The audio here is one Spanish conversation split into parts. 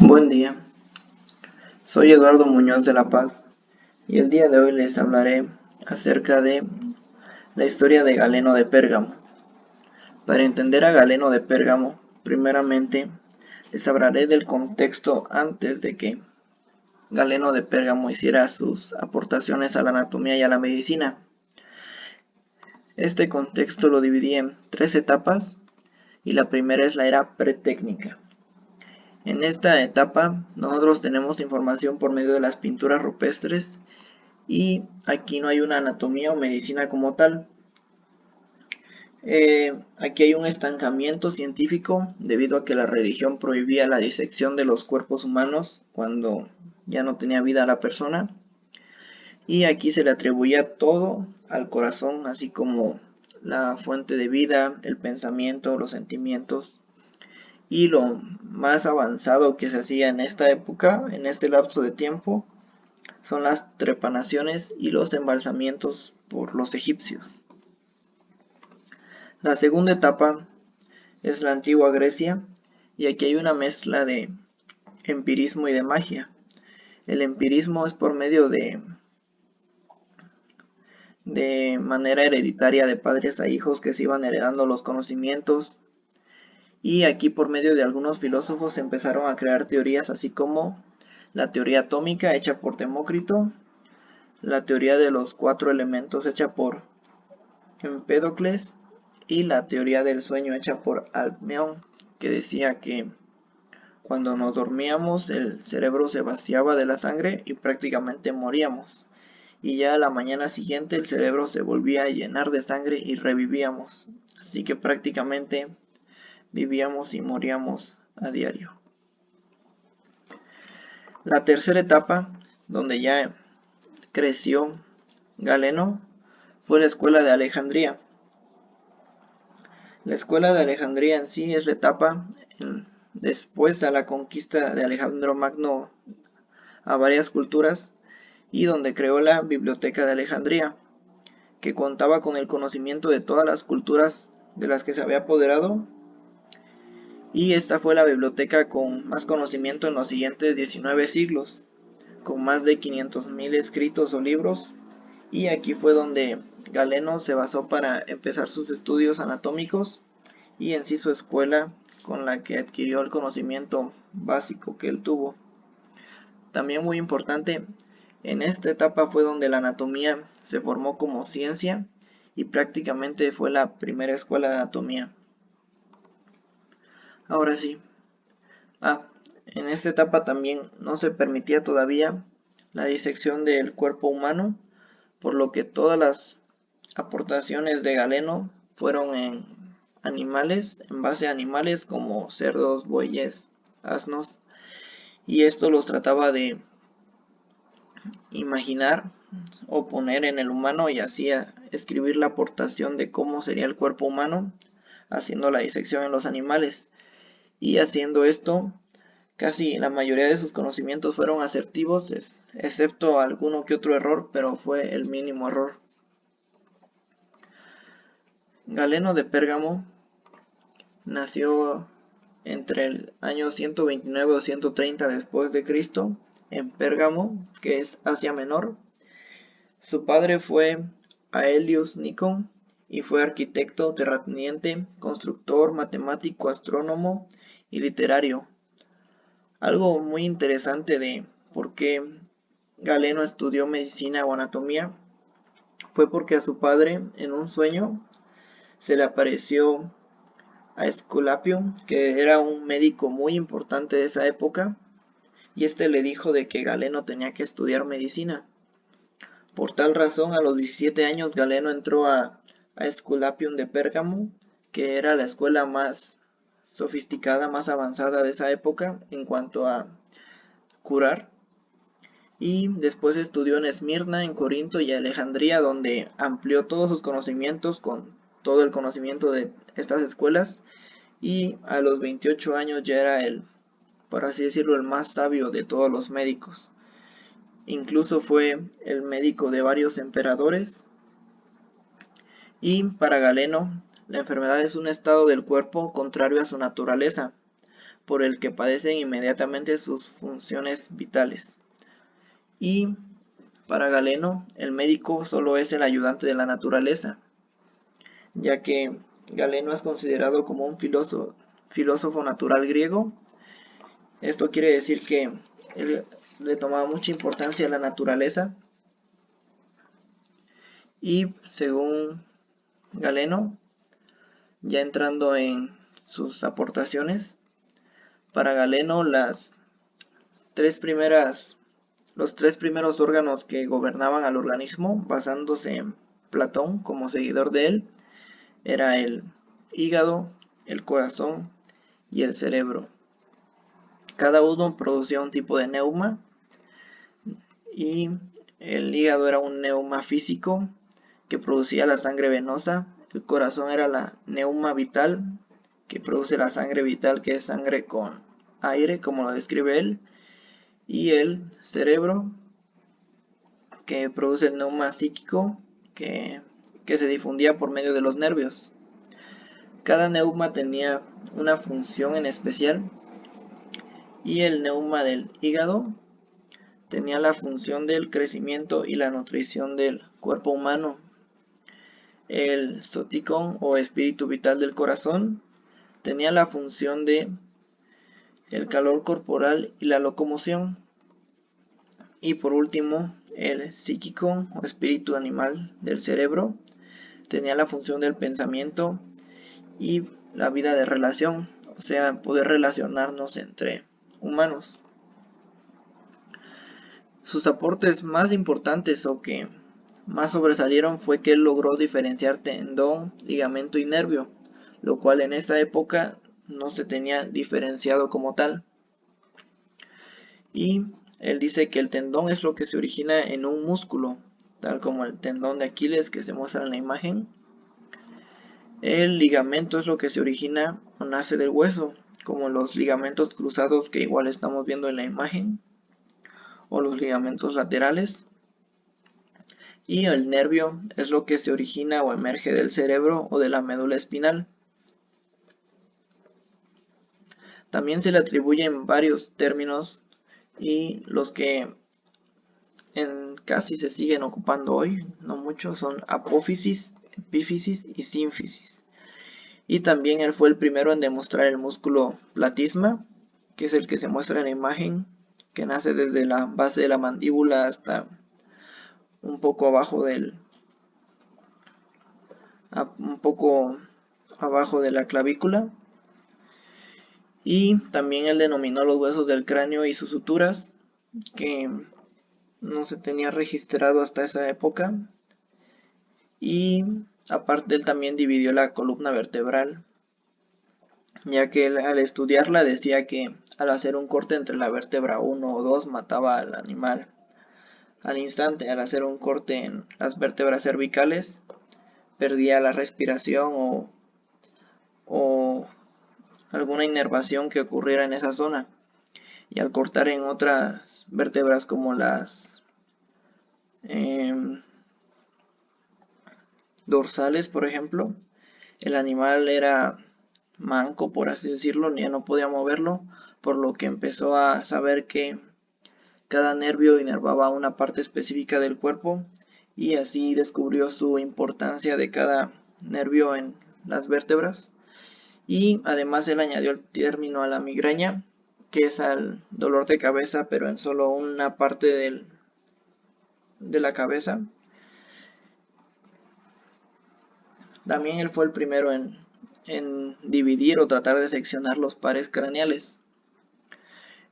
Buen día, soy Eduardo Muñoz de La Paz y el día de hoy les hablaré acerca de la historia de Galeno de Pérgamo. Para entender a Galeno de Pérgamo, primeramente les hablaré del contexto antes de que Galeno de Pérgamo hiciera sus aportaciones a la anatomía y a la medicina. Este contexto lo dividí en tres etapas y la primera es la era pretécnica. En esta etapa nosotros tenemos información por medio de las pinturas rupestres y aquí no hay una anatomía o medicina como tal. Aquí hay un estancamiento científico debido a que la religión prohibía la disección de los cuerpos humanos cuando ya no tenía vida la persona, y aquí se le atribuía todo al corazón, así como la fuente de vida, el pensamiento, los sentimientos. Y lo más avanzado que se hacía en esta época, en este lapso de tiempo, son las trepanaciones y los embalsamientos por los egipcios. La segunda etapa es la antigua Grecia y aquí hay una mezcla de empirismo y de magia. El empirismo es por medio de manera hereditaria de padres a hijos que se iban heredando los conocimientos, y aquí por medio de algunos filósofos se empezaron a crear teorías así como la teoría atómica hecha por Demócrito, la teoría de los 4 elementos hecha por Empédocles y la teoría del sueño hecha por Alcmeón, que decía que cuando nos dormíamos el cerebro se vaciaba de la sangre y prácticamente moríamos, y ya a la mañana siguiente el cerebro se volvía a llenar de sangre y revivíamos, así que prácticamente vivíamos y moríamos a diario. La tercera etapa, donde ya creció Galeno, fue la escuela de Alejandría. La escuela de Alejandría en sí es la etapa después de la conquista de Alejandro Magno a varias culturas, y donde creó la Biblioteca de Alejandría, que contaba con el conocimiento de todas las culturas de las que se había apoderado, y esta fue la biblioteca con más conocimiento en los siguientes 19 siglos, con más de 500.000 escritos o libros, y aquí fue donde Galeno se basó para empezar sus estudios anatómicos y en sí su escuela con la que adquirió el conocimiento básico que él tuvo. También muy importante, en esta etapa fue donde la anatomía se formó como ciencia y prácticamente fue la primera escuela de anatomía. Ahora sí, en esta etapa también no se permitía todavía la disección del cuerpo humano, por lo que todas las aportaciones de Galeno fueron en animales, en base a animales como cerdos, bueyes, asnos, y esto los trataba de imaginar o poner en el humano y así escribir la aportación de cómo sería el cuerpo humano, haciendo la disección en los animales. Y haciendo esto, casi la mayoría de sus conocimientos fueron asertivos, excepto alguno que otro error, pero fue el mínimo error. Galeno de Pérgamo nació entre el año 129 o 130 después de Cristo en Pérgamo, que es Asia Menor. Su padre fue Aelius Nicon y fue arquitecto, terrateniente, constructor, matemático, astrónomo y literario. Algo muy interesante de por qué Galeno estudió medicina o anatomía fue porque a su padre en un sueño se le apareció a Esculapium, que era un médico muy importante de esa época, y este le dijo de que Galeno tenía que estudiar medicina. Por tal razón, a los 17 años Galeno entró a Esculapium de Pérgamo, que era la escuela más sofisticada, más avanzada de esa época en cuanto a curar, y después estudió en Esmirna, en Corinto y Alejandría, donde amplió todos sus conocimientos con todo el conocimiento de estas escuelas, y a los 28 años ya era por así decirlo, el más sabio de todos los médicos. Incluso fue el médico de varios emperadores. Y para Galeno, la enfermedad es un estado del cuerpo contrario a su naturaleza, por el que padecen inmediatamente sus funciones vitales. Y para Galeno, el médico solo es el ayudante de la naturaleza, ya que Galeno es considerado como un filósofo natural griego. Esto quiere decir que él le tomaba mucha importancia a la naturaleza, y según Galeno, ya entrando en sus aportaciones, para Galeno los tres primeros órganos que gobernaban al organismo, basándose en Platón como seguidor de él, era el hígado, el corazón y el cerebro. Cada uno producía un tipo de neuma, y el hígado era un neuma físico que producía la sangre venosa, el corazón era la neuma vital que produce la sangre vital, que es sangre con aire, como lo describe él, y el cerebro que produce el neuma psíquico que se difundía por medio de los nervios. Cada neuma tenía una función en especial, y el neuma del hígado tenía la función del crecimiento y la nutrición del cuerpo humano. El zoticón o espíritu vital del corazón tenía la función de el calor corporal y la locomoción. Y por último, el psíquico o espíritu animal del cerebro tenía la función del pensamiento y la vida de relación, o sea, poder relacionarnos entre humanos. Sus aportes más importantes o que más sobresalieron fue que él logró diferenciar tendón, ligamento y nervio, lo cual en esta época no se tenía diferenciado como tal. Y él dice que el tendón es lo que se origina en un músculo, tal como el tendón de Aquiles que se muestra en la imagen. El ligamento es lo que se origina o nace del hueso, como los ligamentos cruzados que igual estamos viendo en la imagen, o los ligamentos laterales. Y el nervio es lo que se origina o emerge del cerebro o de la médula espinal. También se le atribuyen varios términos, y los que casi se siguen ocupando hoy, no mucho, son apófisis, epífisis y sínfisis. Y también él fue el primero en demostrar el músculo platisma, que es el que se muestra en la imagen, que nace desde la base de la mandíbula hasta un poco abajo de la clavícula. Y también él denominó los huesos del cráneo y sus suturas, que no se tenía registrado hasta esa época. Y aparte él también dividió la columna vertebral, ya que él, al estudiarla, decía que al hacer un corte entre la vértebra 1 o 2 mataba al animal al instante. Al hacer un corte en las vértebras cervicales perdía la respiración o alguna inervación que ocurriera en esa zona. Y al cortar en otras vértebras como las dorsales, por ejemplo, el animal era manco, por así decirlo, ya no podía moverlo, por lo que empezó a saber que cada nervio inervaba una parte específica del cuerpo, y así descubrió su importancia de cada nervio en las vértebras. Y además él añadió el término a la migraña, que es al dolor de cabeza, pero en solo una parte de la cabeza. También él fue el primero en dividir o tratar de seccionar los pares craneales.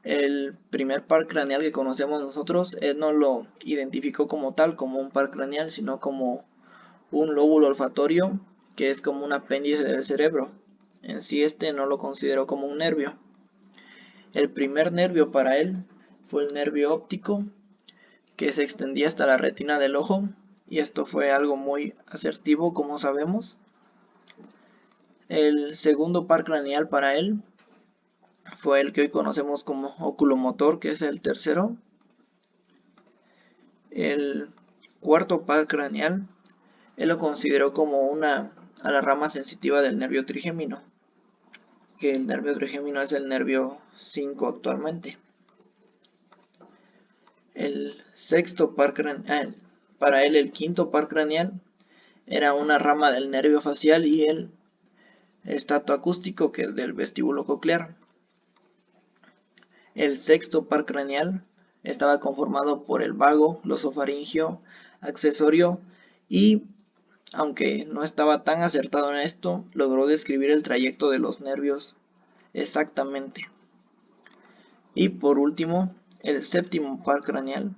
El primer par craneal que conocemos nosotros, él no lo identificó como tal, como un par craneal, sino como un lóbulo olfatorio, que es como un apéndice del cerebro. En sí no lo consideró como un nervio. El primer nervio para él fue el nervio óptico, que se extendía hasta la retina del ojo, y esto fue algo muy asertivo, como sabemos. El segundo par craneal para él fue el que hoy conocemos como oculomotor, que es el tercero. El cuarto par craneal, él lo consideró como a la rama sensitiva del nervio trigémino. que el nervio trigémino es el nervio 5 actualmente. El sexto par craneal, para él el quinto par craneal era una rama del nervio facial y el estato acústico, que es del vestíbulo coclear. El sexto par craneal estaba conformado por el vago, glosofaringio, accesorio y, aunque no estaba tan acertado en esto, logró describir el trayecto de los nervios exactamente. Y por último, el séptimo par craneal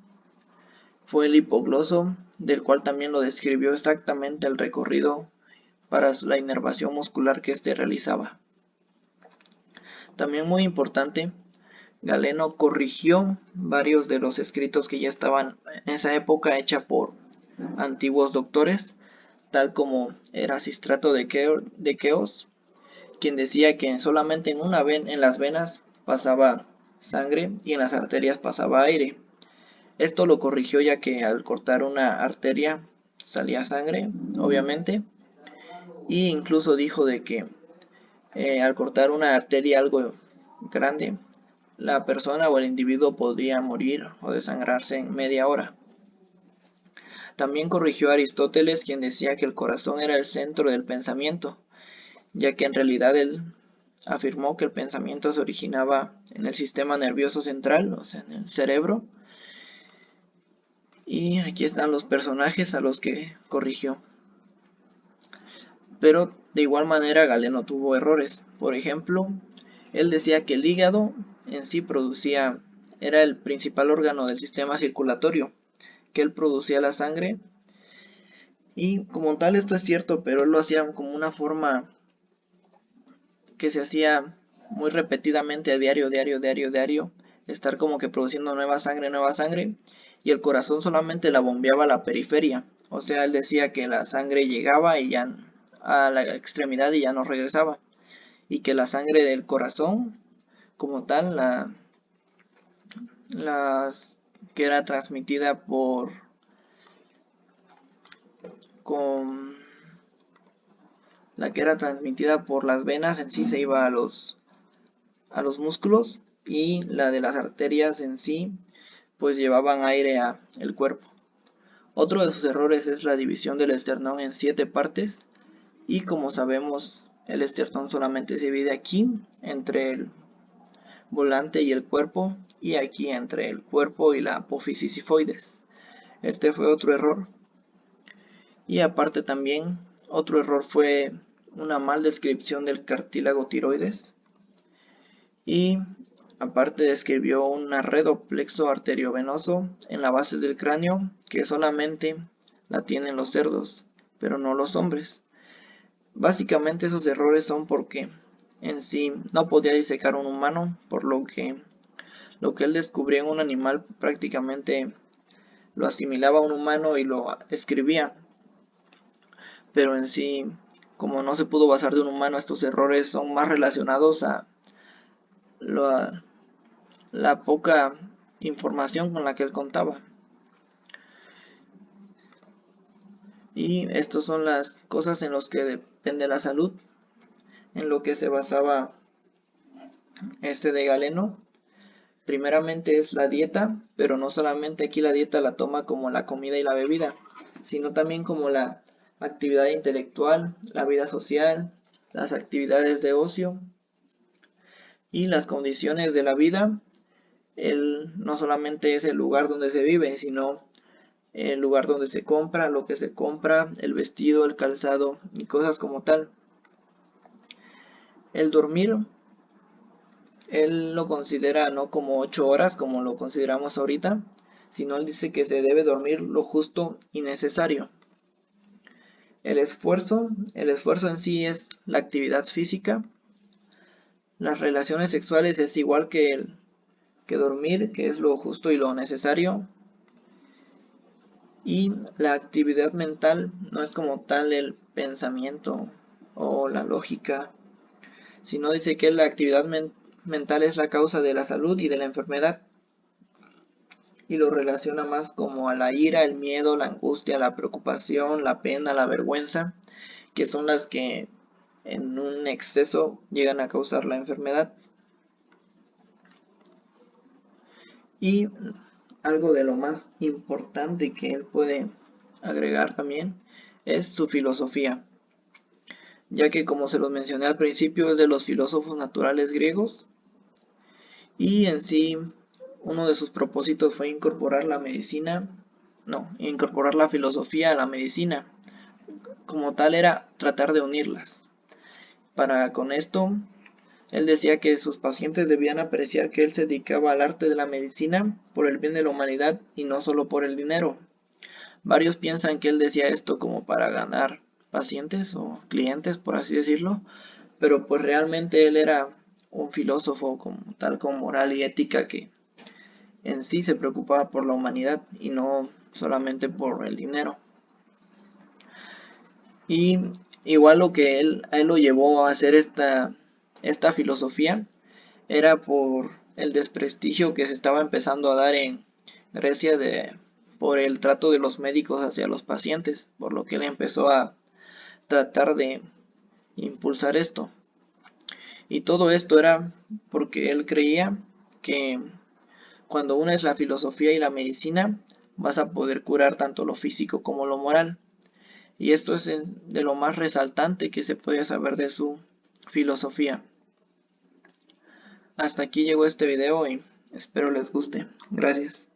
fue el hipogloso, del cual también lo describió exactamente el recorrido para la inervación muscular que éste realizaba. También muy importante, Galeno corrigió varios de los escritos que ya estaban en esa época hecha por antiguos doctores, tal como Erasistrato de Queos, quien decía que solamente en las venas pasaba sangre y en las arterias pasaba aire. Esto lo corrigió ya que al cortar una arteria salía sangre, obviamente, y incluso dijo de que al cortar una arteria algo grande, la persona o el individuo podía morir o desangrarse en media hora. También corrigió a Aristóteles, quien decía que el corazón era el centro del pensamiento, ya que en realidad él afirmó que el pensamiento se originaba en el sistema nervioso central, o sea, en el cerebro. Y aquí están los personajes a los que corrigió. Pero de igual manera Galeno tuvo errores. Por ejemplo, él decía que el hígado en sí era el principal órgano del sistema circulatorio, que él producía la sangre. Y como tal esto es cierto, pero él lo hacía como una forma que se hacía muy repetidamente a diario, estar como que produciendo nueva sangre, y el corazón solamente la bombeaba a la periferia. O sea, él decía que la sangre llegaba y ya a la extremidad y ya no regresaba, y que la sangre del corazón como tal, que era transmitida por las venas en sí se iba a los músculos, y la de las arterias en sí pues llevaban aire al cuerpo. Otro de sus errores es la división del esternón en 7 partes, y como sabemos el esternón solamente se divide aquí entre el volante y el cuerpo, y aquí entre el cuerpo y la apófisis sifoides. Este fue otro error. Y aparte también otro error fue una mal descripción del cartílago tiroides, y aparte describió un arredoplexo arteriovenoso en la base del cráneo que solamente la tienen los cerdos, pero no los hombres. Básicamente esos errores son porque en sí no podía disecar un humano, por lo que él descubrió en un animal prácticamente lo asimilaba a un humano y lo escribía. Pero en sí, como no se pudo basar de un humano, estos errores son más relacionados a la poca información con la que él contaba. Y estas son las cosas en las que depende la salud, en lo que se basaba de Galeno. Primeramente es la dieta, pero no solamente aquí la dieta la toma como la comida y la bebida, sino también como la actividad intelectual, la vida social, las actividades de ocio y las condiciones de la vida. No solamente es el lugar donde se vive, sino el lugar donde se compra, lo que se compra, el vestido, el calzado y cosas como tal. El dormir, él lo considera no como 8 horas como lo consideramos ahorita, sino él dice que se debe dormir lo justo y necesario. El esfuerzo en sí es la actividad física. Las relaciones sexuales es igual que dormir, que es lo justo y lo necesario. Y la actividad mental no es como tal el pensamiento o la lógica, sino dice que la actividad mental es la causa de la salud y de la enfermedad, y lo relaciona más como a la ira, el miedo, la angustia, la preocupación, la pena, la vergüenza, que son las que en un exceso llegan a causar la enfermedad. Y algo de lo más importante que él puede agregar también es su filosofía, ya que como se los mencioné al principio es de los filósofos naturales griegos y en sí uno de sus propósitos fue incorporar incorporar la filosofía a la medicina. Como tal era tratar de unirlas. Para con esto, él decía que sus pacientes debían apreciar que él se dedicaba al arte de la medicina por el bien de la humanidad y no solo por el dinero. Varios piensan que él decía esto como para ganar pacientes o clientes, por así decirlo, pero pues realmente él era un filósofo como tal con moral y ética que en sí se preocupaba por la humanidad y no solamente por el dinero. Y igual lo que a él lo llevó a hacer esta filosofía era por el desprestigio que se estaba empezando a dar en Grecia por el trato de los médicos hacia los pacientes, por lo que él empezó a tratar de impulsar esto. Y todo esto era porque él creía que cuando unes la filosofía y la medicina, vas a poder curar tanto lo físico como lo moral. Y esto es de lo más resaltante que se puede saber de su filosofía. Hasta aquí llegó este video y espero les guste. Gracias.